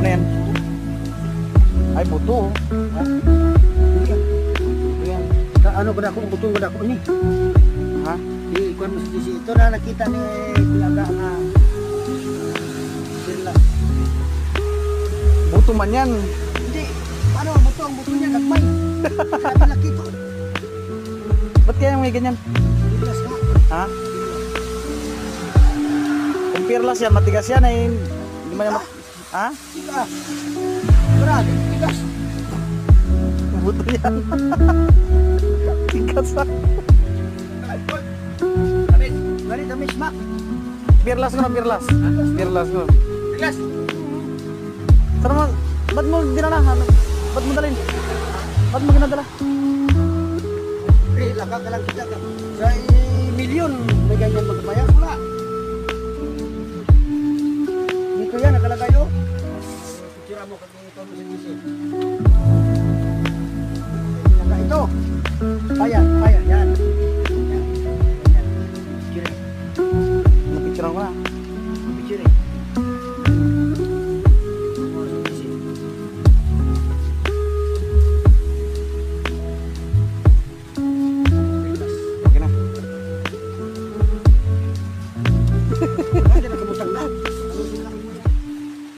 Ano yan? Ay, buto. Ha? Ayan. Ano ba ako buto ba ako ni? Ha? Ikuan mo si ito na nakita ni Pilaga nga. Sila. Buto man yan. Hindi, ano buto ang buto niya gagmay. Sabi laki to. Ba't kaya may ganyan? Bilas ka. Ha? Kung pearlas yan, matigas yan ay hindi man yan ha? Ika. Brad, bilas. Buto yan. Tigas ha? Gari tamis mak. Pearlas ko na, pearlas. Pearlas ko. Bilas. Sana mo, ba't mo dinala? Ano? Ba't mo dalhin? Ba't mo ginadala? Laka ka lang kita ka. Sa milyon, may ganyan magbayad. Wala. Dito yan, nakalagay o. Picture mo kung ito mo si Disi. Naka ito. Ayan.